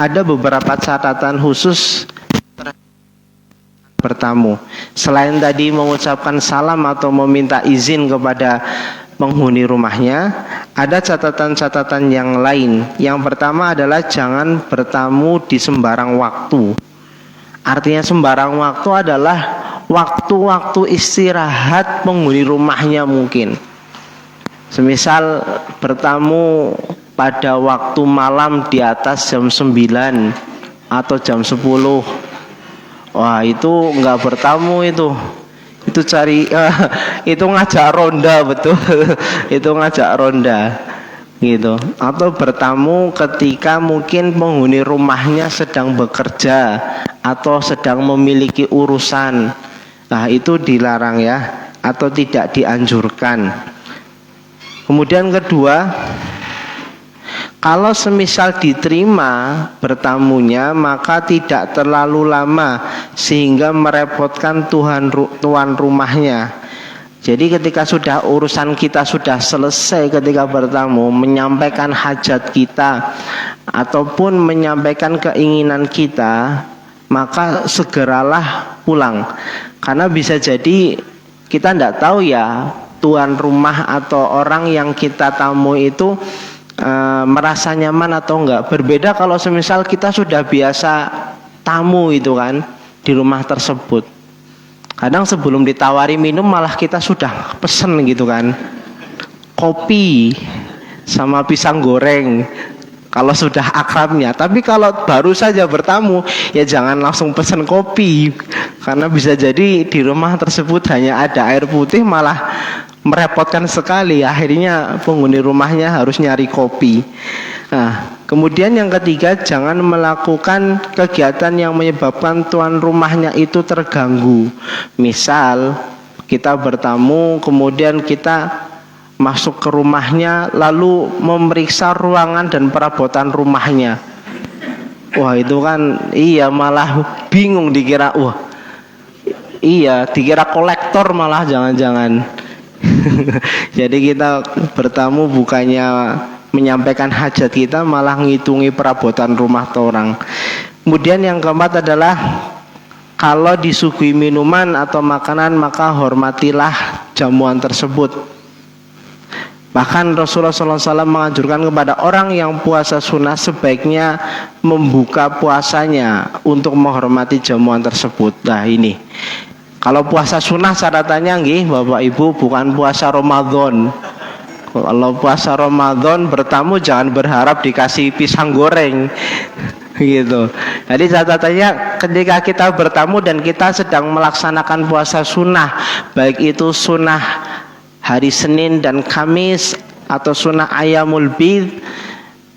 ada beberapa catatan khusus bertamu. Selain tadi mengucapkan salam atau meminta izin kepada penghuni rumahnya, ada catatan-catatan yang lain. Yang pertama adalah jangan bertamu di sembarang waktu. Artinya sembarang waktu adalah waktu-waktu istirahat penghuni rumahnya mungkin. Semisal bertamu pada waktu malam di atas jam 9 atau jam 10. Wah, itu enggak bertamu itu cari itu ngajak ronda, betul. Itu ngajak ronda gitu. Atau bertamu ketika mungkin penghuni rumahnya sedang bekerja atau sedang memiliki urusan. Nah, itu dilarang ya, atau tidak dianjurkan. Kemudian kedua, kalau semisal diterima bertamunya, maka tidak terlalu lama sehingga merepotkan tuan rumahnya. Jadi ketika sudah urusan kita sudah selesai ketika bertamu, menyampaikan hajat kita ataupun menyampaikan keinginan kita, maka segeralah pulang. Karena bisa jadi kita tidak tahu ya, tuan rumah atau orang yang kita tamu itu merasa nyaman atau enggak. Berbeda kalau semisal kita sudah biasa tamu itu kan di rumah tersebut. Kadang sebelum ditawari minum malah kita sudah pesen gitu kan, kopi sama pisang goreng kalau sudah akrabnya. Tapi kalau baru saja bertamu, ya jangan langsung pesen kopi, karena bisa jadi di rumah tersebut hanya ada air putih, malah merepotkan sekali. Akhirnya penghuni rumahnya harus nyari kopi. Nah, kemudian yang ketiga, jangan melakukan kegiatan yang menyebabkan tuan rumahnya itu terganggu. Misal kita bertamu, kemudian kita masuk ke rumahnya lalu memeriksa ruangan dan perabotan rumahnya. Wah, itu kan malah bingung, dikira dikira kolektor malah jangan-jangan. Jadi kita bertamu bukannya menyampaikan hajat kita, malah ngitungi perabotan rumah orang. Kemudian yang keempat adalah kalau disuguhi minuman atau makanan, maka hormatilah jamuan tersebut. Bahkan Rasulullah SAW menganjurkan kepada orang yang puasa sunnah sebaiknya membuka puasanya untuk menghormati jamuan tersebut. Nah ini, kalau puasa sunnah catatannya nggih Bapak Ibu, bukan puasa Ramadan. Kalau puasa Ramadan bertamu jangan berharap dikasih pisang goreng gitu. Jadi catatannya ketika kita bertamu dan kita sedang melaksanakan puasa sunnah, baik itu sunnah hari Senin dan Kamis atau sunnah Ayyamul Bid,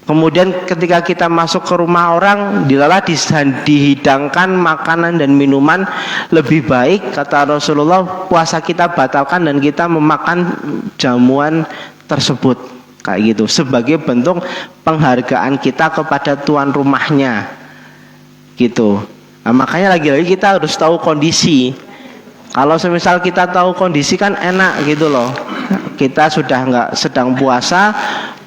kemudian ketika kita masuk ke rumah orang, dihidangkan makanan dan minuman, lebih baik kata Rasulullah puasa kita batalkan dan kita memakan jamuan tersebut, kayak gitu, sebagai bentuk penghargaan kita kepada tuan rumahnya gitu. Nah, makanya lagi-lagi kita harus tahu kondisi. Kalau semisal kita tahu kondisi kan enak gitu loh, kita sudah nggak sedang puasa,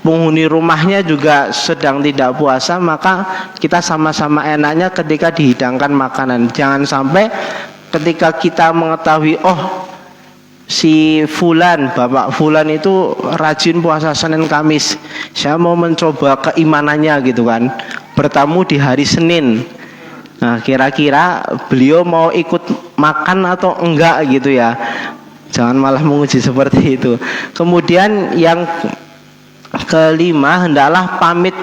penghuni rumahnya juga sedang tidak puasa, maka kita sama-sama enaknya ketika dihidangkan makanan. Jangan sampai ketika kita mengetahui si Fulan, Bapak Fulan itu rajin puasa Senin Kamis, saya mau mencoba keimanannya gitu kan, bertamu di hari Senin. Nah, kira-kira beliau mau ikut makan atau enggak gitu ya. Jangan malah menguji seperti itu. Kemudian yang kelima, hendaklah pamit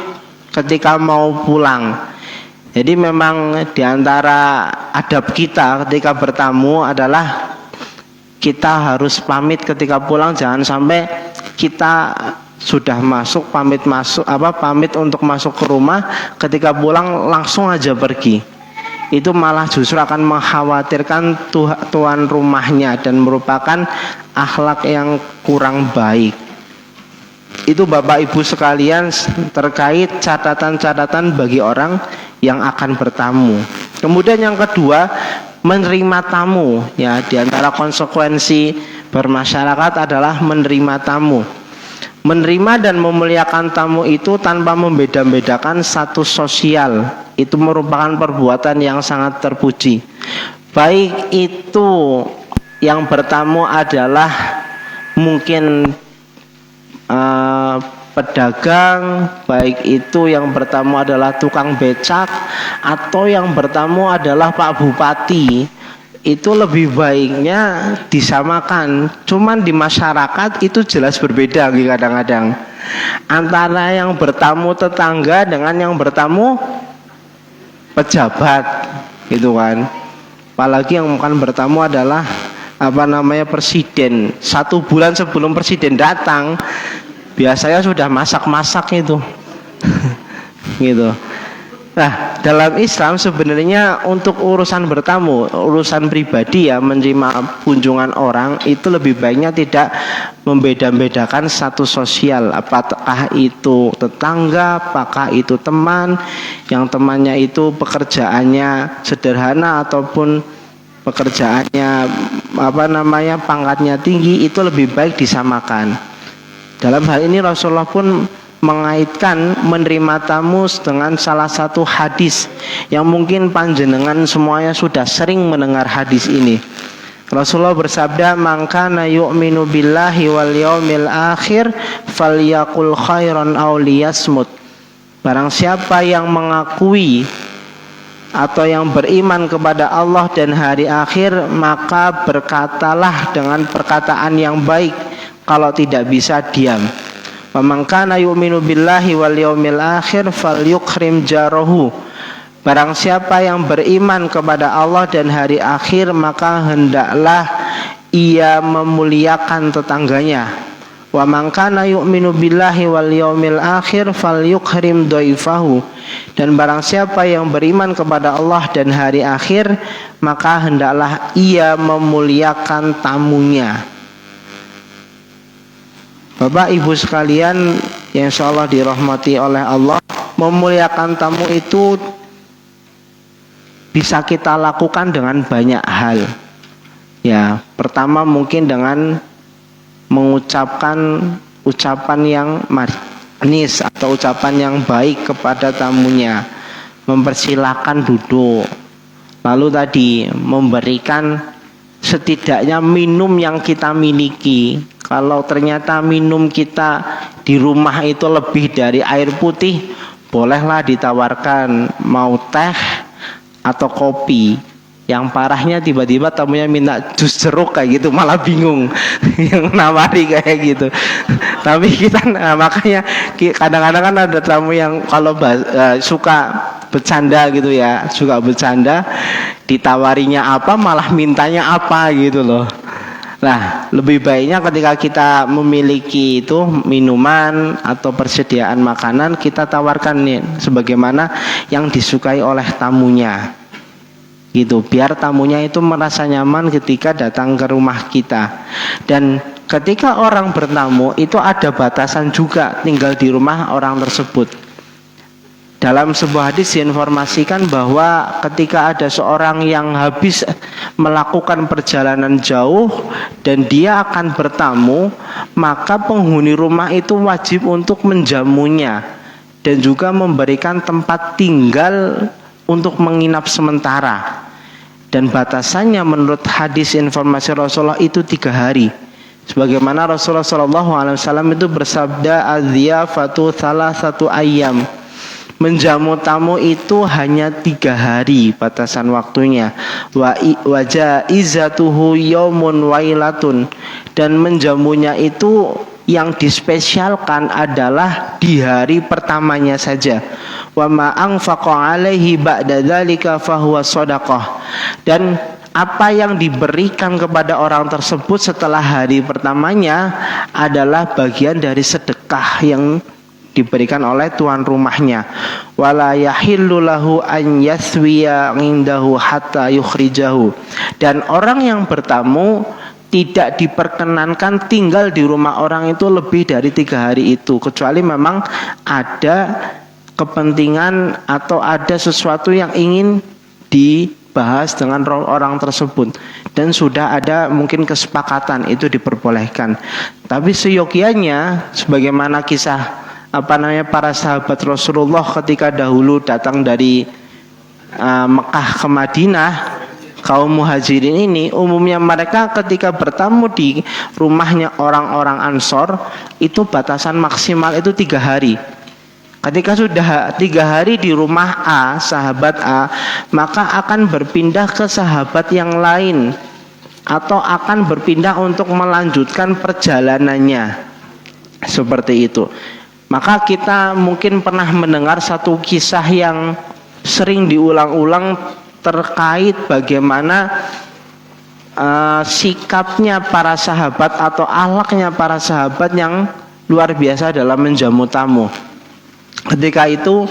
ketika mau pulang. Jadi memang diantara adab kita ketika bertamu adalah kita harus pamit ketika pulang. Jangan sampai kita sudah pamit untuk masuk ke rumah, ketika pulang langsung aja pergi. Itu malah justru akan mengkhawatirkan tuan rumahnya dan merupakan akhlak yang kurang baik. Itu Bapak Ibu sekalian terkait catatan-catatan bagi orang yang akan bertamu. Kemudian yang kedua, menerima tamu. Ya, di antara konsekuensi bermasyarakat adalah menerima tamu. Menerima dan memuliakan tamu itu tanpa membeda-bedakan status sosial, itu merupakan perbuatan yang sangat terpuji. Baik itu yang bertamu adalah mungkin pedagang, baik itu yang bertamu adalah tukang becak, atau yang bertamu adalah Pak Bupati, itu lebih baiknya disamakan. Cuman di masyarakat itu jelas berbeda kadang-kadang antara yang bertamu tetangga dengan yang bertamu pejabat, gitu kan. Apalagi yang bukan bertamu adalah presiden. 1 bulan sebelum presiden datang biasanya sudah masak-masak itu. Gitu. Nah, dalam Islam sebenarnya untuk urusan bertamu, urusan pribadi ya, menerima kunjungan orang itu lebih baiknya tidak membeda-bedakan status sosial. Apakah itu tetangga, apakah itu teman, yang temannya itu pekerjaannya sederhana ataupun pekerjaannya pangkatnya tinggi, itu lebih baik disamakan. Dalam hal ini Rasulullah pun mengaitkan menerima tamu dengan salah satu hadis yang mungkin panjenengan semuanya sudah sering mendengar hadis ini. Rasulullah bersabda, "Man kana yu'minu billahi wal yaumil akhir falyaqul khairan aw liyasmut." Barang siapa yang mengakui atau yang beriman kepada Allah dan hari akhir, maka berkatalah dengan perkataan yang baik, kalau tidak bisa diam. Wa man kana yu'minu billahi wal yaumil akhir falyukrim jarahu. Barang siapa yang beriman kepada Allah dan hari akhir, maka hendaklah ia memuliakan tetangganya. Wa man kana yu'minu billahi wal yaumil akhir falyukrim dhaifahu. Dan barang siapa yang beriman kepada Allah dan hari akhir, maka hendaklah ia memuliakan tamunya. Bapak Ibu sekalian yang insyaallah dirahmati oleh Allah, memuliakan tamu itu bisa kita lakukan dengan banyak hal. Ya, pertama mungkin dengan mengucapkan ucapan yang manis atau ucapan yang baik kepada tamunya, mempersilahkan duduk. Lalu tadi memberikan setidaknya minum yang kita miliki. Kalau ternyata minum kita di rumah itu lebih dari air putih, bolehlah ditawarkan mau teh atau kopi. Yang parahnya tiba-tiba tamunya minta jus jeruk kayak gitu, malah bingung yang nawari kayak gitu. Tapi kita makanya kadang-kadang kan ada tamu yang kalau suka bercanda gitu ya, suka bercanda, ditawarinya apa malah mintanya apa gitu loh. Nah, lebih baiknya ketika kita memiliki itu minuman atau persediaan makanan, kita tawarkan nih sebagaimana yang disukai oleh tamunya. Gitu, biar tamunya itu merasa nyaman ketika datang ke rumah kita. Dan ketika orang bertamu itu ada batasan juga tinggal di rumah orang tersebut. Dalam sebuah hadis diinformasikan bahwa ketika ada seorang yang habis melakukan perjalanan jauh dan dia akan bertamu, maka penghuni rumah itu wajib untuk menjamunya dan juga memberikan tempat tinggal untuk menginap sementara. Dan batasannya menurut hadis informasi Rasulullah itu 3 hari. Sebagaimana Rasulullah SAW itu bersabda, "Adhiyafatu thalathatu ayyam." Menjamu tamu itu hanya 3 hari batasan waktunya. Wa jaizatuhu yaumun wailatun. Dan menjamunya itu yang dispesialkan adalah di hari pertamanya saja. Wa ma anfaqa alaihi ba'da dzalika fahuwa shadaqah. Dan apa yang diberikan kepada orang tersebut setelah hari pertamanya adalah bagian dari sedekah yang diberikan oleh tuan rumahnya. Wala yahillu lahu an yaswiya indahu hatta yukhrijahu. Dan orang yang bertamu tidak diperkenankan tinggal di rumah orang itu lebih dari 3 hari itu, kecuali memang ada kepentingan atau ada sesuatu yang ingin dibahas dengan orang tersebut. dan sudah ada mungkin kesepakatan itu diperbolehkan. Tapi seyogianya sebagaimana kisah para sahabat Rasulullah ketika dahulu datang dari Mekah ke Madinah, kaum muhajirin ini umumnya mereka ketika bertamu di rumahnya orang-orang Ansor itu batasan maksimal itu 3 hari. Ketika sudah 3 hari di rumah A, sahabat A, maka akan berpindah ke sahabat yang lain atau akan berpindah untuk melanjutkan perjalanannya. Seperti itu. Maka kita mungkin pernah mendengar satu kisah yang sering diulang-ulang terkait bagaimana sikapnya para sahabat atau akhlaknya para sahabat yang luar biasa dalam menjamu tamu. Ketika itu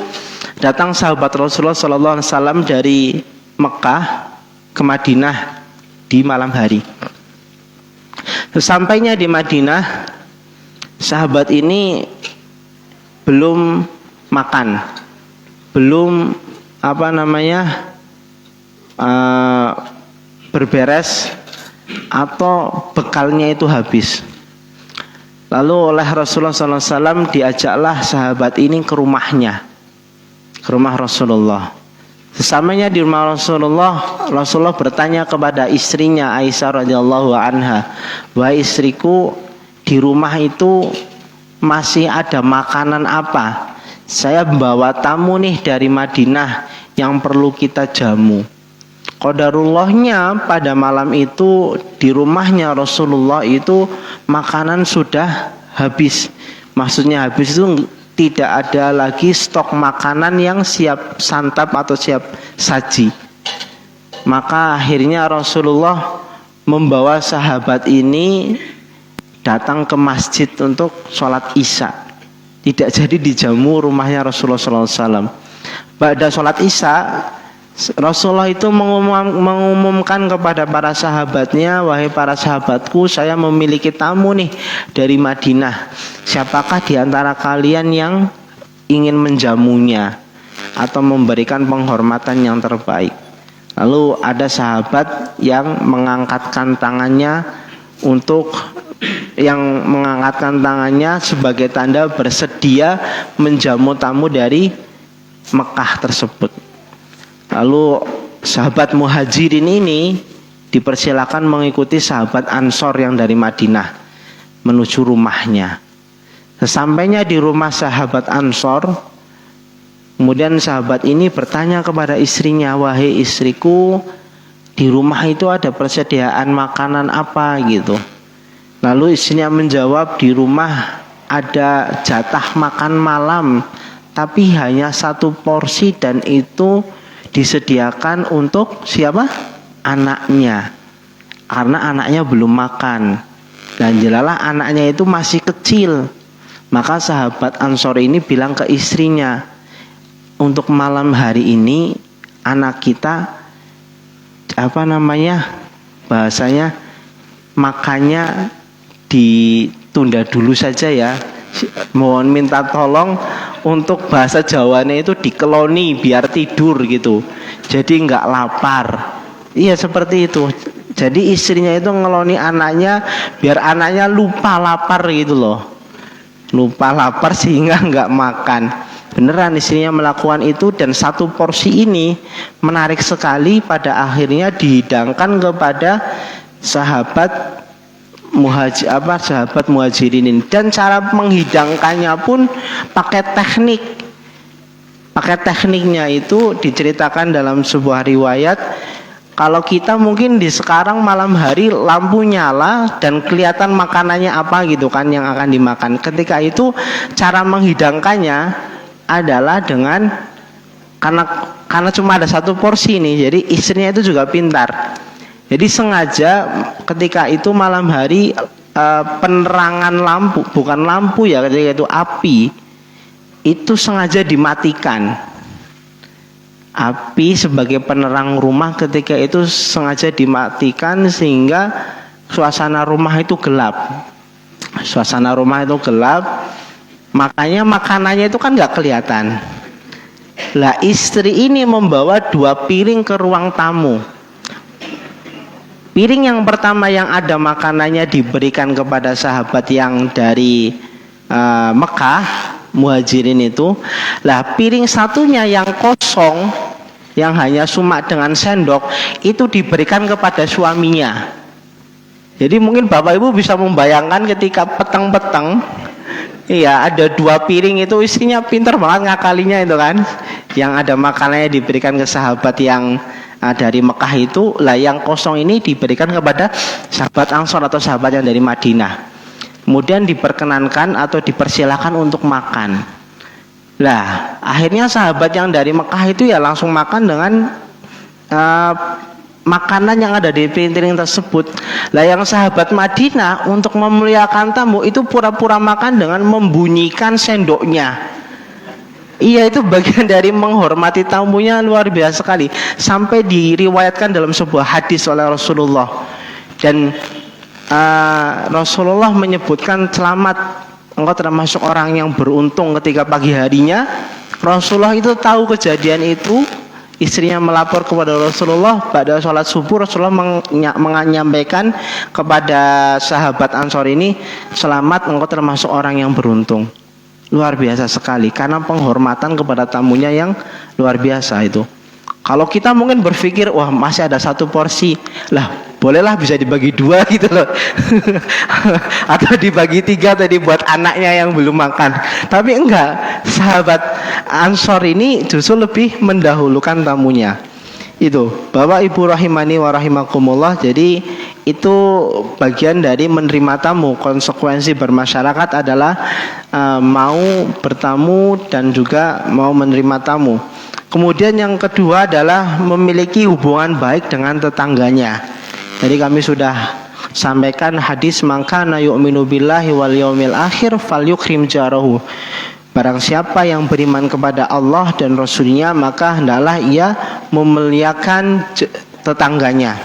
datang sahabat Rasulullah SAW dari Mekah ke Madinah di malam hari. Sesampainya di Madinah, sahabat ini belum makan, belum berberes atau bekalnya itu habis. Lalu oleh Rasulullah SAW diajaklah sahabat ini ke rumahnya, ke rumah Rasulullah. Sesamanya di rumah Rasulullah, Rasulullah bertanya kepada istrinya Aisyah radhiyallahu anha, "Wahai istriku, di rumah itu masih ada makanan apa? Saya membawa tamu nih dari Madinah yang perlu kita jamu." Qadarullahnya pada malam itu di rumahnya Rasulullah itu makanan sudah habis. Maksudnya habis itu tidak ada lagi stok makanan yang siap santap atau siap saji. Maka akhirnya Rasulullah membawa sahabat ini datang ke masjid untuk sholat isya. Tidak jadi dijamu rumahnya Rasulullah SAW. Pada sholat isya, Rasulullah itu mengumumkan kepada para sahabatnya, "Wahai para sahabatku, saya memiliki tamu nih dari Madinah. Siapakah di antara kalian yang ingin menjamunya atau memberikan penghormatan yang terbaik?" Lalu ada sahabat yang mengangkatkan tangannya sebagai tanda bersedia menjamu tamu dari Mekah tersebut. Lalu sahabat muhajirin ini dipersilakan mengikuti sahabat Ansor yang dari Madinah menuju rumahnya. Sesampainya di rumah sahabat Ansor, kemudian sahabat ini bertanya kepada istrinya, "Wahai istriku, di rumah itu ada persediaan makanan apa?" gitu. Lalu istrinya menjawab, "Di rumah ada jatah makan malam, tapi hanya 1 porsi dan itu disediakan untuk siapa? Anaknya. Karena anaknya belum makan. Dan jelalah anaknya itu masih kecil." Maka sahabat Ansor ini bilang ke istrinya, "Untuk malam hari ini anak kita bahasanya makannya ditunda dulu saja ya. Mohon minta tolong untuk bahasa Jawanya itu dikeloni biar tidur gitu. Jadi nggak lapar." Iya seperti itu. Jadi istrinya itu ngeloni anaknya biar anaknya lupa lapar gitu loh. Lupa lapar sehingga nggak makan. Beneran istrinya melakukan itu, dan 1 porsi ini menarik sekali pada akhirnya dihidangkan kepada sahabat muhajirin, dan cara menghidangkannya pun pakai tekniknya itu diceritakan dalam sebuah riwayat. Kalau kita mungkin di sekarang malam hari lampu nyala dan kelihatan makanannya apa gitu kan yang akan dimakan. Ketika itu cara menghidangkannya adalah dengan karena cuma ada 1 porsi nih, jadi istrinya itu juga pintar. Jadi sengaja ketika itu malam hari penerangan lampu, bukan lampu ya, ketika itu api itu sengaja dimatikan. Api sebagai penerang rumah ketika itu sengaja dimatikan sehingga suasana rumah itu gelap. Makanya makanannya itu kan nggak kelihatan. Lah istri ini membawa 2 piring ke ruang tamu. Piring yang pertama yang ada makanannya diberikan kepada sahabat yang dari Mekah, muhajirin itu. Lah piring satunya yang kosong, yang hanya sumak dengan sendok, itu diberikan kepada suaminya. Jadi mungkin Bapak Ibu bisa membayangkan ketika petang-petang, iya, ada 2 piring itu isinya, pinter banget ngakalinya itu kan. Yang ada makanannya diberikan ke sahabat yang dari Mekah itu, lah yang kosong ini diberikan kepada sahabat Ansor atau sahabat yang dari Madinah. Kemudian diperkenankan atau dipersilakan untuk makan. Lah akhirnya sahabat yang dari Mekah itu ya langsung makan dengan makanan yang ada di piring tersebut. Lah yang sahabat Madinah untuk memuliakan tamu itu pura-pura makan dengan membunyikan sendoknya. Iya, itu bagian dari menghormati tamunya, luar biasa sekali. Sampai diriwayatkan dalam sebuah hadis oleh Rasulullah. Dan Rasulullah menyebutkan, selamat, engkau termasuk orang yang beruntung ketika pagi harinya. Rasulullah itu tahu kejadian itu. Istrinya melapor kepada Rasulullah. Pada sholat subuh Rasulullah menyampaikan kepada sahabat Ansor ini, selamat, engkau termasuk orang yang beruntung. Luar biasa sekali, karena penghormatan kepada tamunya yang luar biasa itu. Kalau kita mungkin berpikir, wah masih ada 1 porsi, lah bolehlah bisa dibagi 2 gitu loh. Atau dibagi 3 tadi buat anaknya yang belum makan. Tapi enggak, sahabat Ansor ini justru lebih mendahulukan tamunya. Itu Bapak Ibu rahimani wa rahimakumullah. Jadi itu bagian dari menerima tamu. Konsekuensi bermasyarakat adalah mau bertamu dan juga mau menerima tamu. Kemudian yang kedua adalah memiliki hubungan baik dengan tetangganya. Jadi kami sudah sampaikan hadis, maka na yu'minu billahi wal yaumil akhir falyukrim jarahu. Barang siapa yang beriman kepada Allah dan Rasulnya, maka hendaklah ia memuliakan tetangganya.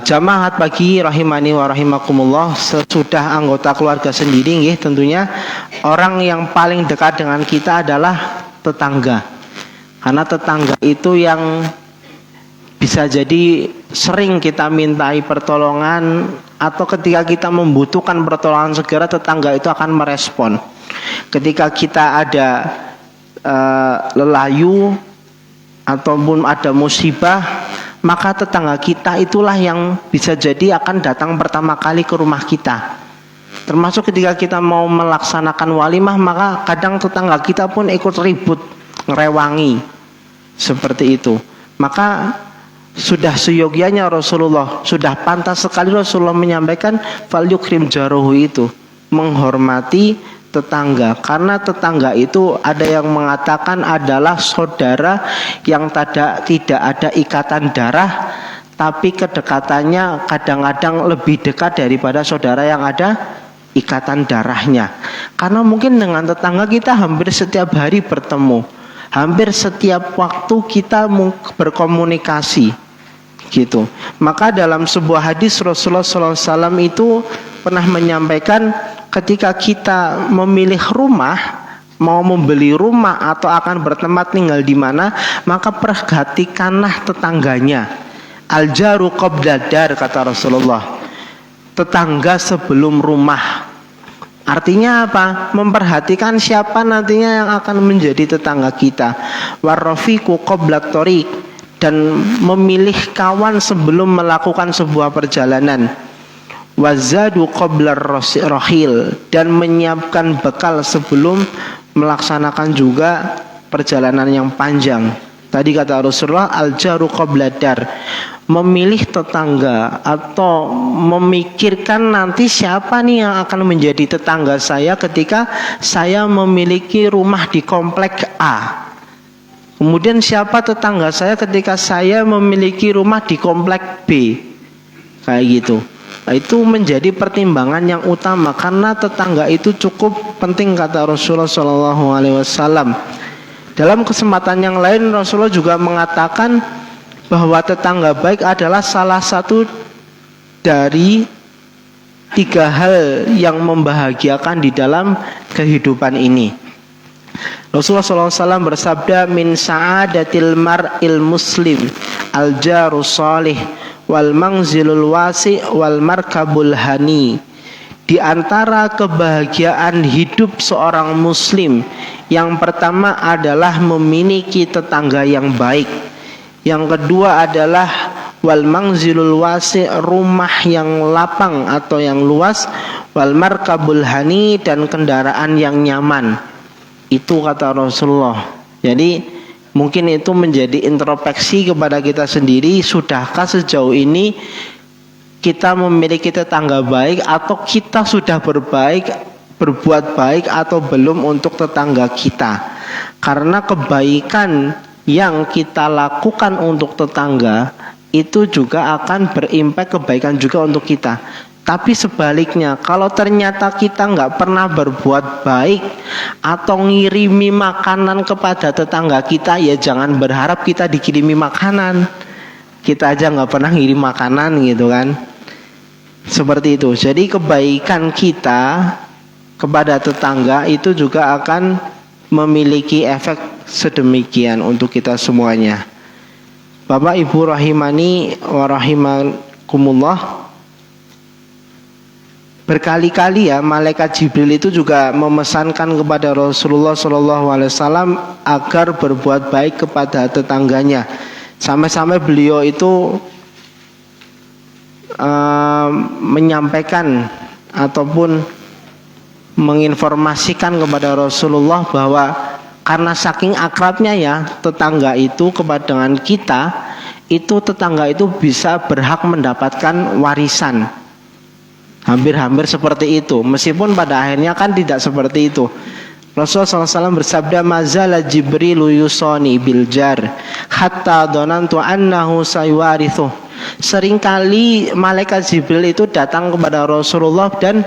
Jamaah pagi rahimani wa rahimakumullah, sesudah anggota keluarga sendiri tentunya orang yang paling dekat dengan kita adalah tetangga. Karena tetangga itu yang bisa jadi sering kita mintai pertolongan, atau ketika kita membutuhkan pertolongan segera, tetangga itu akan merespon. Ketika kita ada lelayu ataupun ada musibah, maka tetangga kita itulah yang bisa jadi akan datang pertama kali ke rumah kita. Termasuk ketika kita mau melaksanakan walimah, maka kadang tetangga kita pun ikut ribut, ngerewangi, seperti itu. Maka sudah seyogyanya Rasulullah, sudah pantas sekali Rasulullah menyampaikan fal yukrim jaruhu itu, menghormati tetangga. Karena tetangga itu ada yang mengatakan adalah saudara yang tidak ada ikatan darah, tapi kedekatannya kadang-kadang lebih dekat daripada saudara yang ada ikatan darahnya. Karena mungkin dengan tetangga kita hampir setiap hari bertemu, hampir setiap waktu kita berkomunikasi gitu. Maka dalam sebuah hadis Rasulullah SAW itu pernah menyampaikan, ketika kita memilih rumah, mau membeli rumah atau akan bertempat tinggal di mana, maka perhatikanlah tetangganya. Al-jaru qabla dar, kata Rasulullah. Tetangga sebelum rumah. Artinya apa? Memperhatikan siapa nantinya yang akan menjadi tetangga kita. Warrafiqu qabla thoriq, dan memilih kawan sebelum melakukan sebuah perjalanan. Wazadu qabla rohil, dan menyiapkan bekal sebelum melaksanakan juga perjalanan yang panjang. Tadi kata Rasulullah, al-jaru qabla dar, memilih tetangga atau memikirkan nanti siapa nih yang akan menjadi tetangga saya ketika saya memiliki rumah di komplek A. Kemudian siapa tetangga saya ketika saya memiliki rumah di komplek B, kayak gitu. Nah, itu menjadi pertimbangan yang utama, karena tetangga itu cukup penting, kata Rasulullah SAW. Dalam kesempatan yang lain Rasulullah juga mengatakan bahwa tetangga baik adalah salah satu dari 3 hal yang membahagiakan di dalam kehidupan ini. Rasulullah SAW bersabda, min sa'adatil mar'il muslim al-jaru salih wal manzilul wasi wal markabul hani. Di antara kebahagiaan hidup seorang muslim, yang pertama adalah memiliki tetangga yang baik. Yang kedua adalah wal manzilul wasi, rumah yang lapang atau yang luas, wal markabul hani, dan kendaraan yang nyaman. Itu kata Rasulullah. Jadi mungkin itu menjadi introspeksi kepada kita sendiri. Sudahkah sejauh ini kita memiliki tetangga baik, atau kita sudah berbuat baik atau belum untuk tetangga kita? Karena kebaikan yang kita lakukan untuk tetangga itu juga akan berimpak kebaikan juga untuk kita. Tapi sebaliknya, kalau ternyata kita nggak pernah berbuat baik atau ngirimi makanan kepada tetangga kita, ya jangan berharap kita dikirimi makanan. Kita aja nggak pernah ngirim makanan gitu kan. Seperti itu. Jadi kebaikan kita kepada tetangga itu juga akan memiliki efek sedemikian untuk kita semuanya. Bapak Ibu rahimani wa rahimakumullah, berkali-kali ya malaikat Jibril itu juga memesankan kepada Rasulullah SAW agar berbuat baik kepada tetangganya. Sampai-sampai beliau itu menyampaikan ataupun menginformasikan kepada Rasulullah bahwa karena saking akrabnya ya tetangga itu kepada dengan kita, itu tetangga itu bisa berhak mendapatkan warisan. Hampir-hampir seperti itu, meskipun pada akhirnya kan tidak seperti itu. Rasulullah SAW bersabda, mazala Jibrilu yusoni biljar hatta donantu annahu sayuwarithu. Seringkali malaikat Jibril itu datang kepada Rasulullah dan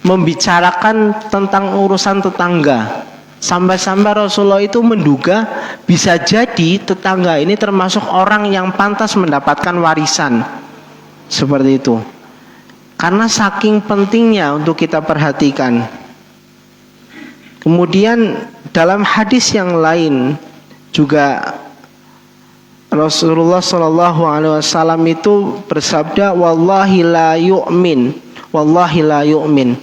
membicarakan tentang urusan tetangga. Sampai-sampai Rasulullah itu menduga bisa jadi tetangga ini termasuk orang yang pantas mendapatkan warisan. Seperti itu. Karena saking pentingnya untuk kita perhatikan. Kemudian dalam hadis yang lain juga Rasulullah SAW itu bersabda, wallahi la yu'min, wallahi la yu'min,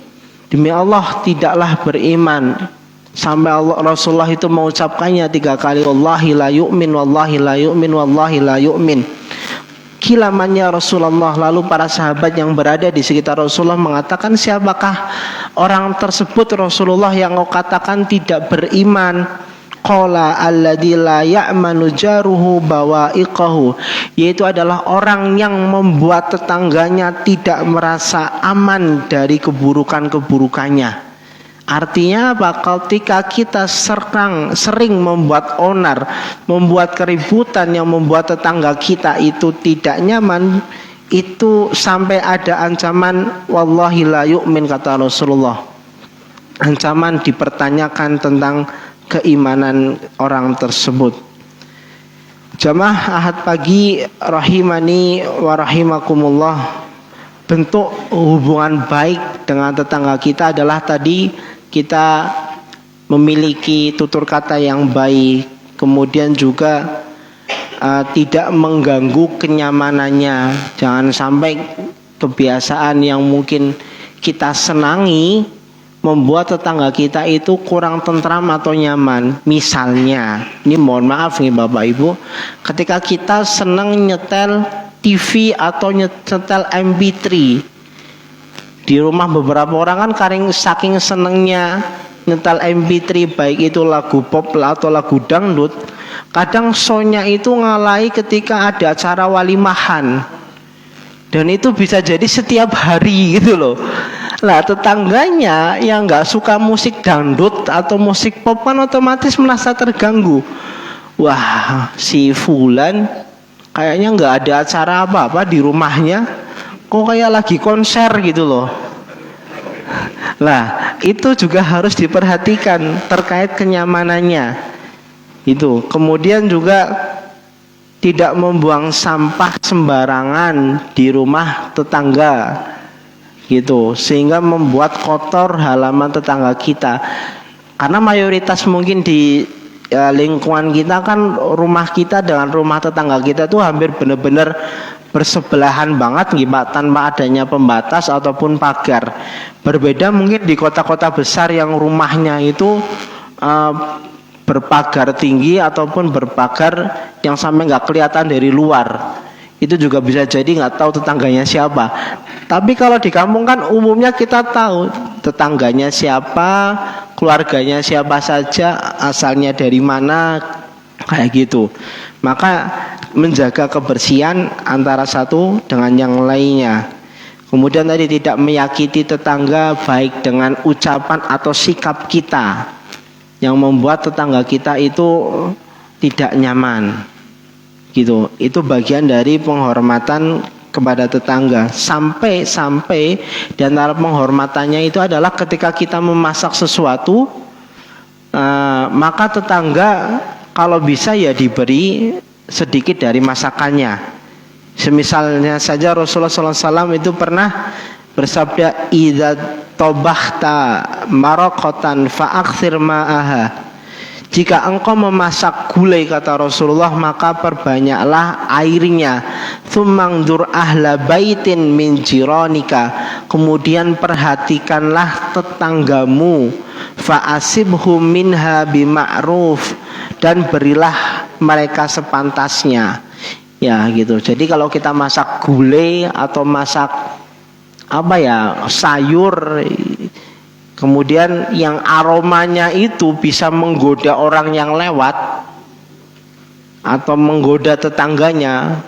demi Allah tidaklah beriman. Sampai Rasulullah itu mengucapkannya 3 kali, wallahi la yu'min, wallahi la yu'min, wallahi la yu'min. Kilamannya Rasulullah, lalu para sahabat yang berada di sekitar Rasulullah mengatakan, siapakah orang tersebut Rasulullah yang kau katakan tidak beriman? Qala alladzi la ya'manu jaruhu bawa'iqahu, yaitu adalah orang yang membuat tetangganya tidak merasa aman dari keburukan-keburukannya. Artinya apa? Ketika kita sering membuat onar, membuat keributan yang membuat tetangga kita itu tidak nyaman, itu sampai ada ancaman wallahi la yu'min, kata Rasulullah. Ancaman dipertanyakan tentang keimanan orang tersebut. Jamaah ahad pagi rahimani wa rahimakumullah, bentuk hubungan baik dengan tetangga kita adalah tadi kita memiliki tutur kata yang baik, kemudian juga tidak mengganggu kenyamanannya. Jangan sampai kebiasaan yang mungkin kita senangi membuat tetangga kita itu kurang tentram atau nyaman. Misalnya, ini mohon maaf nih Bapak Ibu, ketika kita senang nyetel TV atau nyetel MP3 di rumah, beberapa orang kan saking senengnya nyetel MP3, baik itu lagu pop atau lagu dangdut, kadang soundnya itu ngalahi ketika ada acara walimahan, dan itu bisa jadi setiap hari gitu loh. Nah tetangganya yang nggak suka musik dangdut atau musik pop kan otomatis merasa terganggu. Wah, si Fulan kayaknya nggak ada acara apa-apa di rumahnya, kok kayak lagi konser gitu loh. Nah itu juga harus diperhatikan terkait kenyamanannya itu. Kemudian juga tidak membuang sampah sembarangan di rumah tetangga gitu, sehingga membuat kotor halaman tetangga kita. Karena mayoritas mungkin di lingkungan kita kan rumah kita dengan rumah tetangga kita tuh hampir benar-benar bersebelahan banget gitu, tanpa adanya pembatas ataupun pagar. Berbeda mungkin di kota-kota besar yang rumahnya itu berpagar tinggi ataupun berpagar yang sampai nggak kelihatan dari luar. Itu juga bisa jadi nggak tahu tetangganya siapa. Tapi kalau di kampung kan umumnya kita tahu tetangganya siapa, keluarganya siapa saja, asalnya dari mana, kayak gitu. Maka menjaga kebersihan antara satu dengan yang lainnya. Kemudian tadi tidak menyakiti tetangga baik dengan ucapan atau sikap kita yang membuat tetangga kita itu tidak nyaman. Gitu. Itu bagian dari penghormatan kepada tetangga. Sampai di antara penghormatannya itu adalah ketika kita memasak sesuatu, maka tetangga kalau bisa ya diberi sedikit dari masakannya. Semisalnya saja Rasulullah SAW itu pernah bersabda, idza tobahta maraqatan fa'akthir ma'aha. Jika engkau memasak gulai, kata Rasulullah, maka perbanyaklah airnya. Tsumangdur ahla baitin min jiranika. Kemudian perhatikanlah tetanggamu. Fa'asibhum minha bima'ruf. Dan berilah mereka sepantasnya. Ya gitu. Jadi kalau kita masak gulai atau masak sayur, kemudian yang aromanya itu bisa menggoda orang yang lewat atau menggoda tetangganya,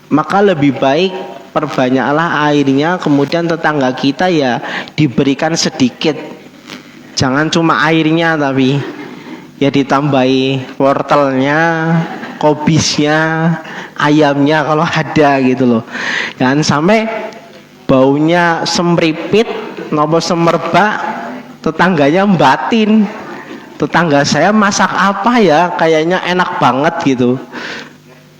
maka lebih baik perbanyaklah airnya. Kemudian tetangga kita ya diberikan sedikit, jangan cuma airnya tapi ya ditambahi wortelnya, kobisnya, ayamnya kalau ada gitu loh. Jangan sampai baunya semripit nopo semerbak, tetangganya batin, tetangga saya masak apa ya, kayaknya enak banget gitu.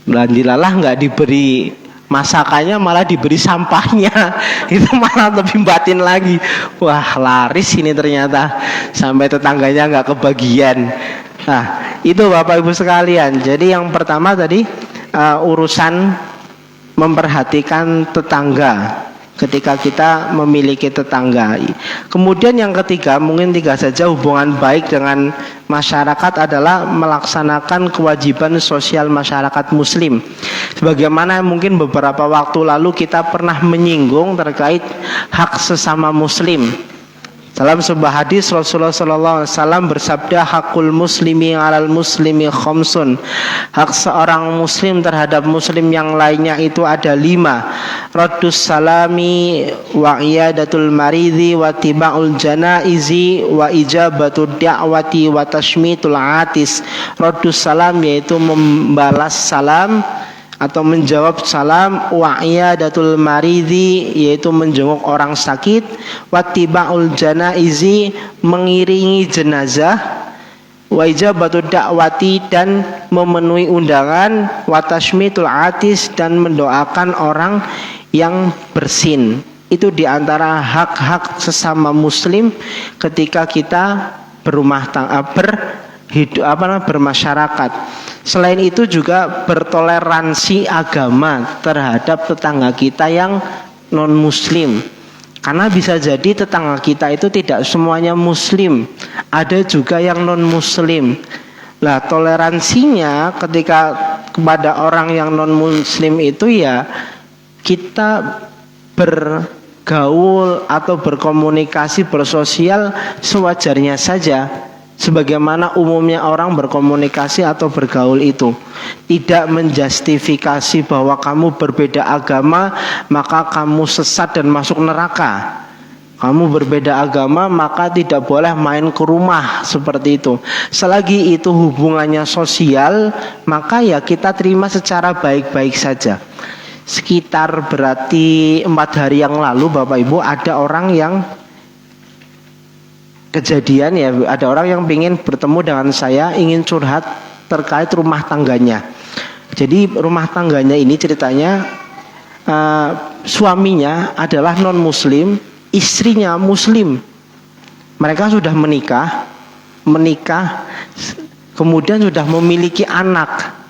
Landilalah nggak diberi masakannya, malah diberi sampahnya. Itu malah lebih batin lagi. Wah, laris ini ternyata, sampai tetangganya nggak kebagian. Nah, itu Bapak Ibu sekalian. Jadi yang pertama tadi urusan memperhatikan tetangga ketika kita memiliki tetangga. Kemudian yang ketiga, mungkin tiga saja, hubungan baik dengan masyarakat adalah melaksanakan kewajiban sosial masyarakat muslim. Sebagaimana mungkin beberapa waktu lalu kita pernah menyinggung terkait hak sesama muslim. Dalam sebuah hadis Rasulullah SAW bersabda, hakul muslimi alal muslimi khamsun. Hak seorang muslim terhadap muslim yang lainnya itu ada 5. Raddus salami wa iyadatul maridi wa tiba'ul janaizi wa ijabatud da'wati wa tashmitul atis. Raddus salam yaitu membalas salam atau menjawab salam, wa iyadatul maridi yaitu menjenguk orang sakit, wattiba'ul janaizi mengiringi jenazah, wa ijabatud da'wati dan memenuhi undangan, wa tashmitul atis dan mendoakan orang yang bersin. Itu diantara hak-hak sesama muslim ketika kita berumah tangga, bermasyarakat. Selain itu juga bertoleransi agama terhadap tetangga kita yang non muslim. Karena bisa jadi tetangga kita itu tidak semuanya muslim, ada juga yang non muslim. Nah, toleransinya ketika kepada orang yang non muslim itu ya kita bergaul atau berkomunikasi, bersosial sewajarnya saja, sebagaimana umumnya orang berkomunikasi atau bergaul itu. Tidak menjustifikasi bahwa kamu berbeda agama maka kamu sesat dan masuk neraka. Kamu berbeda agama maka tidak boleh main ke rumah, seperti itu. Selagi itu hubungannya sosial, maka ya kita terima secara baik-baik saja. Sekitar berarti 4 hari yang lalu Bapak Ibu ada orang yang kejadian ya, ada orang yang ingin bertemu dengan saya, ingin curhat terkait rumah tangganya. Jadi rumah tangganya ini ceritanya suaminya adalah non muslim, istrinya muslim. Mereka sudah menikah, menikah, kemudian sudah memiliki anak.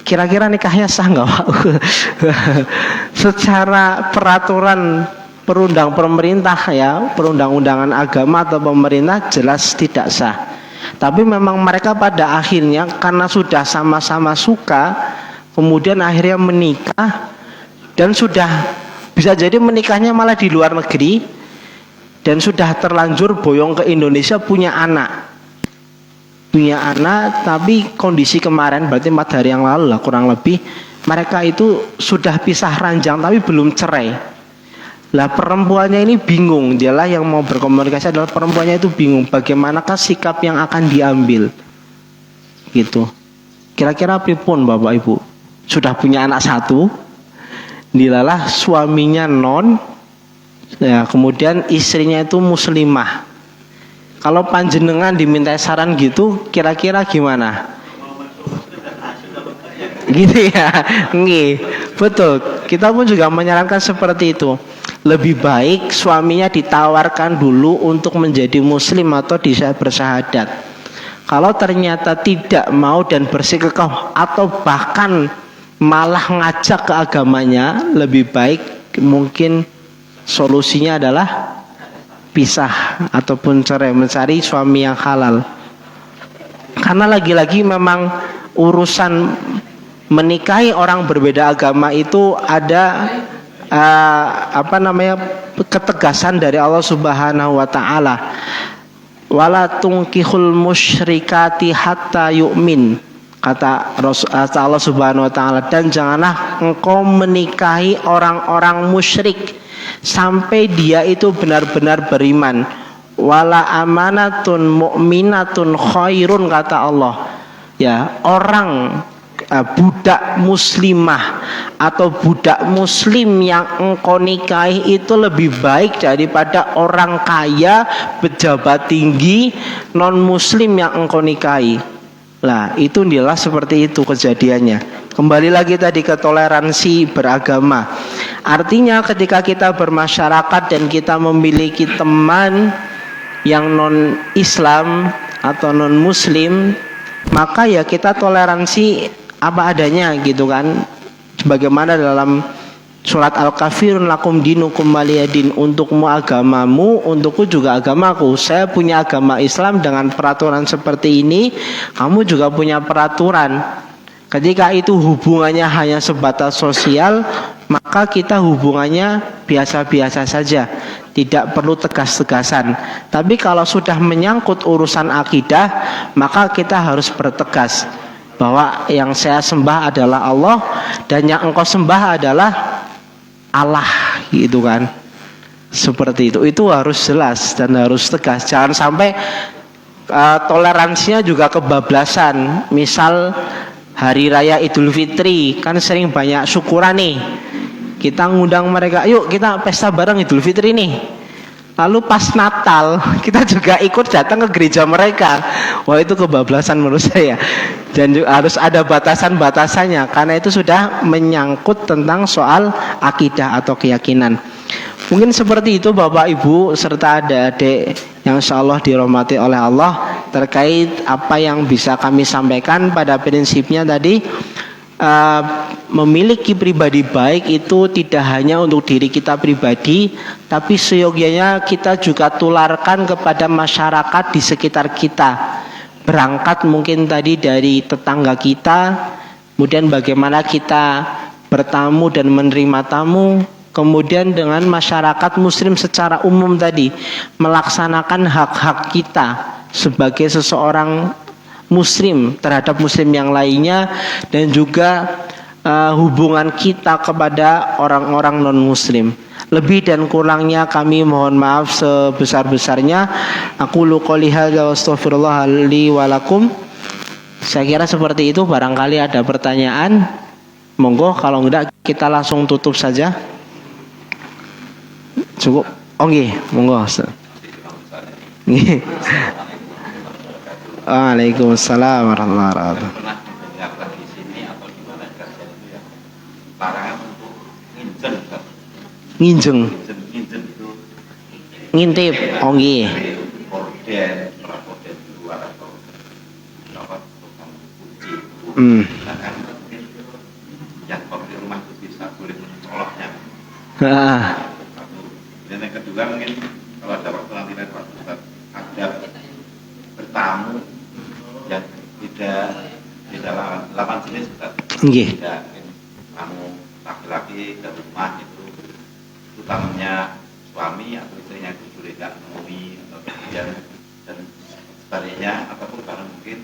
Kira-kira nikahnya sah nggak Pak? Secara peraturan pemerintah ya, perundang-undangan agama atau pemerintah jelas tidak sah. Tapi memang mereka pada akhirnya karena sudah sama-sama suka, kemudian akhirnya menikah, dan sudah bisa jadi menikahnya malah di luar negeri, dan sudah terlanjur boyong ke Indonesia punya anak. Tapi kondisi kemarin berarti 4 hari yang lalu lah kurang lebih, mereka itu sudah pisah ranjang tapi belum cerai. Lah perempuannya ini bingung, dialah yang mau berkomunikasi adalah perempuannya itu bingung bagaimanakah sikap yang akan diambil gitu. Kira-kira pripun Bapak Ibu? Sudah punya anak 1, dilalah suaminya non, ya, kemudian istrinya itu muslimah. Kalau panjenengan diminta saran gitu, kira-kira gimana? Gitu ya, nggih, betul. Kita pun juga menyarankan seperti itu. Lebih baik suaminya ditawarkan dulu untuk menjadi muslim atau bersahadat. Kalau ternyata tidak mau dan bersikukuh atau bahkan malah ngajak ke agamanya, lebih baik mungkin solusinya adalah pisah ataupun cerai, mencari suami yang halal. Karena lagi-lagi memang urusan menikahi orang berbeda agama itu ada ketegasan dari Allah Subhanahu wa taala. Wala tunkihul musyrikati hatta yu'min, kata Allah Subhanahu wa taala, dan janganlah engkau menikahi orang-orang musyrik sampai dia itu benar-benar beriman. Wala amanatun mu'minatun khairun, kata Allah. Ya, orang budak muslimah atau budak muslim yang engkau nikahi itu lebih baik daripada orang kaya pejabat tinggi non muslim yang engkau nikahi. Lah itu adalah seperti itu kejadiannya. Kembali lagi tadi ke toleransi beragama. Artinya ketika kita bermasyarakat dan kita memiliki teman yang non Islam atau non Muslim, maka ya kita toleransi apa adanya gitu kan. Sebagaimana dalam surat Al-Kafirun lakum dinukum waliyadin, untukmu agamamu, untukku juga agamaku. Saya punya agama Islam dengan peraturan seperti ini, kamu juga punya peraturan. Ketika itu hubungannya hanya sebatas sosial, maka kita hubungannya biasa-biasa saja, tidak perlu tegas-tegasan. Tapi kalau sudah menyangkut urusan akidah, maka kita harus bertegas bahwa yang saya sembah adalah Allah dan yang engkau sembah adalah Allah, gitu kan. Seperti itu harus jelas dan harus tegas. Jangan sampai toleransinya juga kebablasan. Misal hari raya Idul Fitri kan sering banyak syukuran nih, kita ngundang mereka, yuk kita pesta bareng Idul Fitri nih. Lalu pas Natal kita juga ikut datang ke gereja mereka. Wah, itu kebablasan menurut saya. Dan harus ada batasan-batasannya, karena itu sudah menyangkut tentang soal akidah atau keyakinan. Mungkin seperti itu Bapak Ibu serta adik-adik yang insyaallah dirahmati oleh Allah, terkait apa yang bisa kami sampaikan. Pada prinsipnya tadi, memiliki pribadi baik itu tidak hanya untuk diri kita pribadi, tapi seyogyanya kita juga tularkan kepada masyarakat di sekitar kita. Berangkat mungkin tadi dari tetangga kita, kemudian bagaimana kita bertamu dan menerima tamu, kemudian dengan masyarakat muslim secara umum tadi, melaksanakan hak-hak kita sebagai seseorang muslim terhadap muslim yang lainnya, dan juga hubungan kita kepada orang-orang non muslim. Lebih dan kurangnya kami mohon maaf sebesar-besarnya. Aku qouli hadza wa astaghfirullah li wa lakum. Saya kira seperti itu. Barangkali ada pertanyaan, monggo. Kalau enggak kita langsung tutup saja. Cukup. Oh nggih, monggo. Nggih. Waalaikumsalam warahmatullahi wabarakatuh. Pernah mendengarkan di sini atau di mana kajian itu ya, larangan untuk nginjen Nginjeng. itu Ngintip. Oh nggih. korden Misalkan mungkin yang pemilik rumah itu bisa boleh mencoloknya. Satu. Dan yang kedua mungkin kalau ada waktu nanti lain waktu Ustaz, ada bertamu yang tidak lawan jenis Ustaz. Nggih. Tidak mungkin tamu laki-laki ke rumah itu tamunya suami atau istrinya itu boleh tidak menemui atau kemudian dan sebaliknya ataupun bahkan mungkin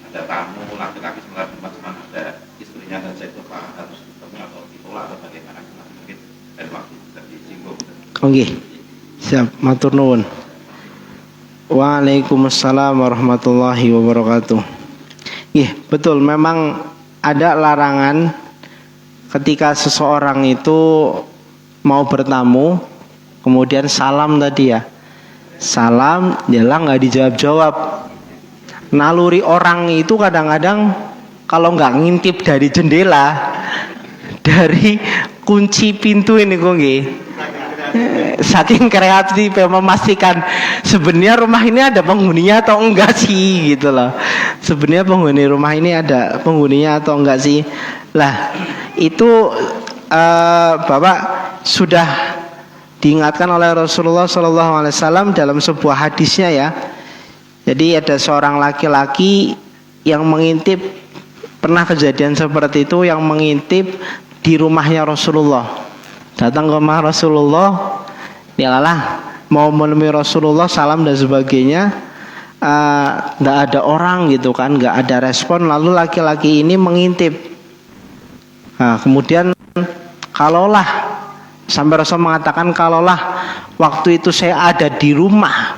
ada tamu laki-laki sebenarnya cuma ada istrinya saja itu harus ketemu atau ditolak atau bagaimana mungkin dari waktu bisa disinggung. Oke, siap, matur nuwun. Waalaikumsalam warahmatullahi wabarakatuh. Iya, betul, memang ada larangan ketika seseorang itu mau bertamu, kemudian salam tadi ya, salam, jalan nggak dijawab-jawab. Naluri orang itu kadang-kadang kalau nggak ngintip dari jendela, dari kunci pintu ini kok nggih. Saking kreatif memastikan sebenarnya rumah ini ada penghuninya atau enggak sih gitu loh. Sebenarnya penghuni rumah ini ada penghuninya atau enggak sih. Lah itu Bapak sudah diingatkan oleh Rasulullah SAW dalam sebuah hadisnya ya. Jadi ada seorang laki-laki yang mengintip, pernah kejadian seperti itu, yang mengintip di rumahnya Rasulullah. Datang ke rumah Rasulullah, ya lah mau menemui Rasulullah, salam dan sebagainya, nggak ada orang gitu kan, nggak ada respon. Lalu laki-laki ini mengintip. Nah, kemudian kalaulah sampai Rasul mengatakan kalaulah waktu itu saya ada di rumah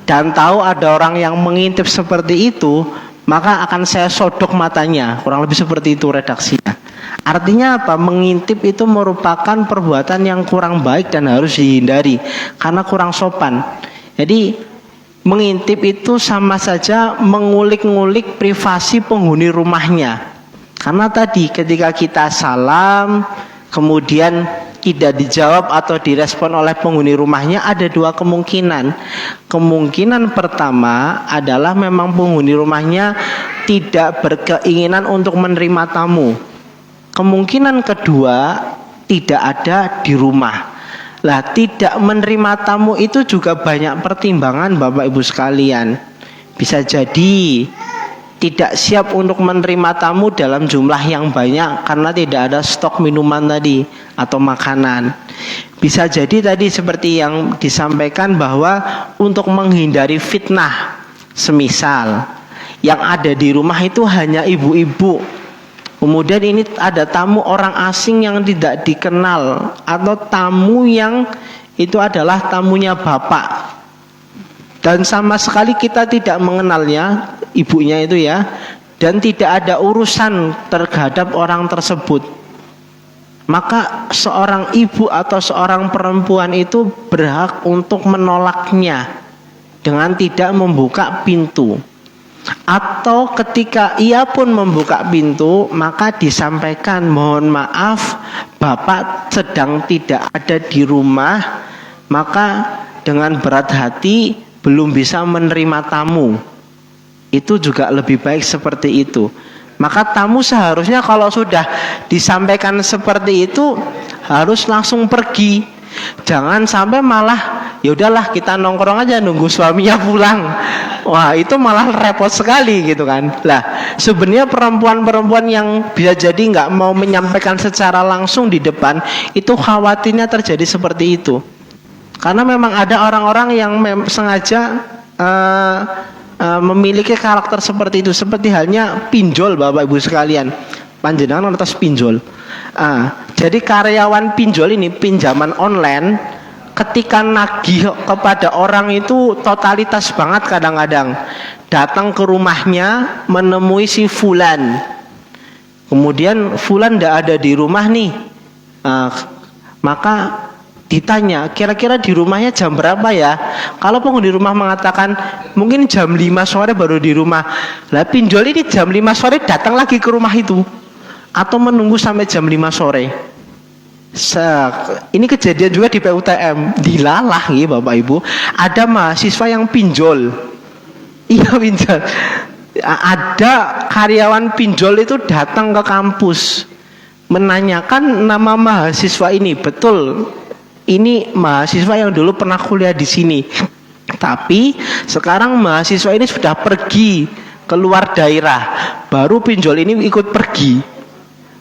dan tahu ada orang yang mengintip seperti itu, maka akan saya sodok matanya. Kurang lebih seperti itu redaksinya. Artinya apa? Mengintip itu merupakan perbuatan yang kurang baik dan harus dihindari karena kurang sopan. Jadi mengintip itu sama saja mengulik-ngulik privasi penghuni rumahnya. Karena tadi ketika kita salam kemudian tidak dijawab atau direspon oleh penghuni rumahnya, ada dua kemungkinan. Kemungkinan pertama adalah memang penghuni rumahnya tidak berkeinginan untuk menerima tamu. Kemungkinan kedua, tidak ada di rumah. Lah, tidak menerima tamu itu juga banyak pertimbangan Bapak Ibu sekalian. Bisa jadi tidak siap untuk menerima tamu dalam jumlah yang banyak karena tidak ada stok minuman tadi atau makanan. Bisa jadi tadi seperti yang disampaikan bahwa untuk menghindari fitnah, semisal yang ada di rumah itu hanya ibu-ibu, kemudian ini ada tamu orang asing yang tidak dikenal atau tamu yang itu adalah tamunya bapak dan sama sekali kita tidak mengenalnya, ibunya itu ya, dan tidak ada urusan terhadap orang tersebut, maka seorang ibu atau seorang perempuan itu berhak untuk menolaknya dengan tidak membuka pintu. Atau ketika ia pun membuka pintu, maka disampaikan, mohon maaf bapak sedang tidak ada di rumah, maka dengan berat hati belum bisa menerima tamu. Itu juga lebih baik seperti itu. Maka tamu seharusnya kalau sudah disampaikan seperti itu harus langsung pergi. Jangan sampai malah ya udahlah kita nongkrong aja nunggu suaminya pulang. Wah, itu malah repot sekali gitu kan. Lah, sebenarnya perempuan-perempuan yang bisa jadi nggak mau menyampaikan secara langsung di depan, itu khawatirnya terjadi seperti itu. Karena memang ada orang-orang yang sengaja memiliki karakter seperti itu, seperti halnya pinjol Bapak Ibu sekalian. Panjenengan atas pinjol. Jadi karyawan pinjol ini pinjaman online, ketika nagih kepada orang itu totalitas banget kadang-kadang. Datang ke rumahnya menemui si Fulan, kemudian Fulan tidak ada di rumah nih, maka ditanya kira-kira di rumahnya jam berapa ya. Kalau penghuni rumah mengatakan mungkin jam 5 sore baru di rumah, lah pinjol ini jam 5 sore datang lagi ke rumah itu atau menunggu sampai jam 5 sore. Ini kejadian juga di PUTM, dilalah ya Bapak Ibu, ada mahasiswa yang pinjol. Iya pinjol. Ada karyawan pinjol itu datang ke kampus menanyakan nama mahasiswa ini. Betul, ini mahasiswa yang dulu pernah kuliah di sini, tapi sekarang mahasiswa ini sudah pergi keluar daerah, baru pinjol ini ikut pergi.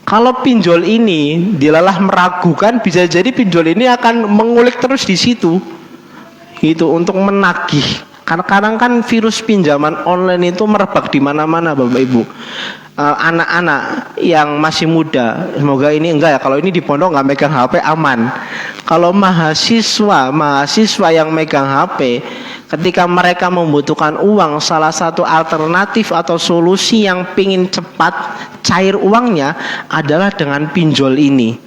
Kalau pinjol ini dilalah meragukan, bisa jadi pinjol ini akan mengulik terus di situ, itu untuk menagih. Karena kadang kan virus pinjaman online itu merebak di mana-mana, Bapak Ibu. Anak-anak yang masih muda, semoga ini enggak ya, kalau ini di pondok nggak megang HP aman. Kalau mahasiswa yang megang HP, ketika mereka membutuhkan uang, salah satu alternatif atau solusi yang pingin cepat cair uangnya adalah dengan pinjol ini.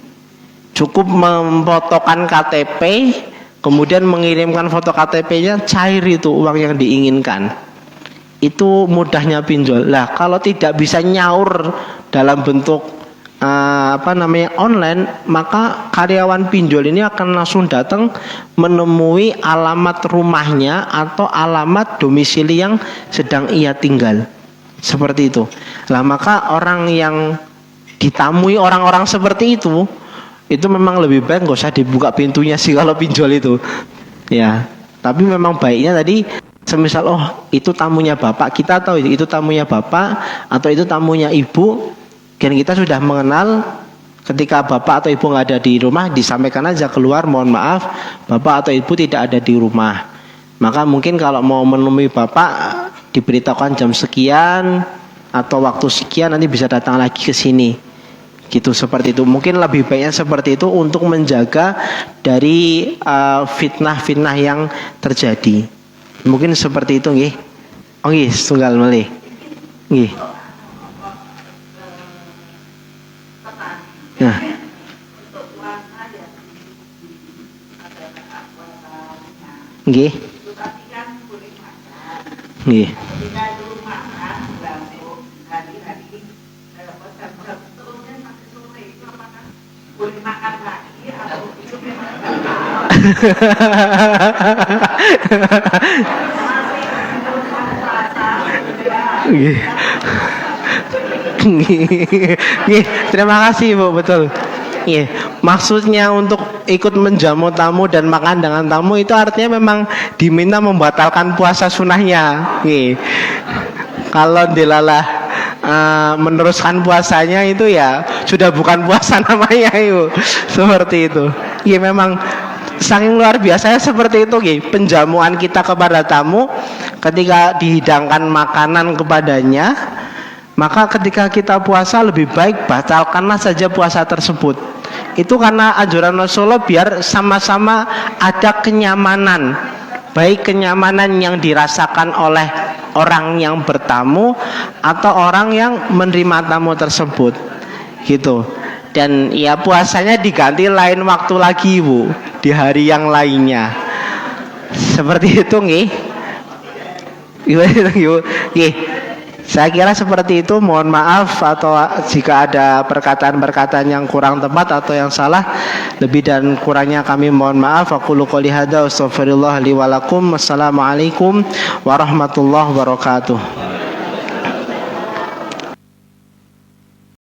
Cukup memfotokan KTP, kemudian mengirimkan foto KTP-nya, cair itu uang yang diinginkan. Itu mudahnya pinjol. Lah kalau tidak bisa nyaur dalam bentuk online, maka karyawan pinjol ini akan langsung datang menemui alamat rumahnya atau alamat domisili yang sedang ia tinggal. Seperti itu. Lah maka orang yang ditamui orang-orang seperti itu memang lebih baik nggak usah dibuka pintunya sih kalau pinjol itu. Ya, tapi memang baiknya tadi semisal itu tamunya bapak, kita tahu itu tamunya bapak atau itu tamunya ibu, dan kita sudah mengenal. Ketika bapak atau ibu nggak ada di rumah, disampaikan aja keluar, mohon maaf bapak atau ibu tidak ada di rumah. Maka mungkin kalau mau menemui bapak, diberitahukan jam sekian atau waktu sekian, nanti bisa datang lagi ke sini. Gitu, seperti itu. Mungkin lebih baiknya seperti itu untuk menjaga dari fitnah-fitnah yang terjadi. Mungkin seperti itu nggih. Oh nggih, setunggal malih. Nggih. Nah. Nggih. Nggih. Terima kasih Bu, betul. Maksudnya untuk ikut menjamu tamu dan makan dengan tamu itu artinya memang diminta membatalkan puasa sunnahnya. Kalau dilalah meneruskan puasanya itu ya sudah bukan puasa namanya itu. Seperti itu. Memang saking luar biasanya seperti itu penjamuan kita kepada tamu, ketika dihidangkan makanan kepadanya, maka ketika kita puasa lebih baik batalkanlah saja puasa tersebut. Itu karena anjuran Rasulullah biar sama-sama ada kenyamanan, baik kenyamanan yang dirasakan oleh orang yang bertamu atau orang yang menerima tamu tersebut, gitu. Dan ya puasanya diganti lain waktu lagi Bu, di hari yang lainnya. Seperti itu nggih. Saya kira seperti itu. Mohon maaf atau jika ada perkataan-perkataan yang kurang tepat atau yang salah, lebih dan kurangnya kami mohon maaf. Aqulu qouli hadza wa astaghfirullah li wa lakum. Wassalamualaikum warahmatullahi wabarakatuh.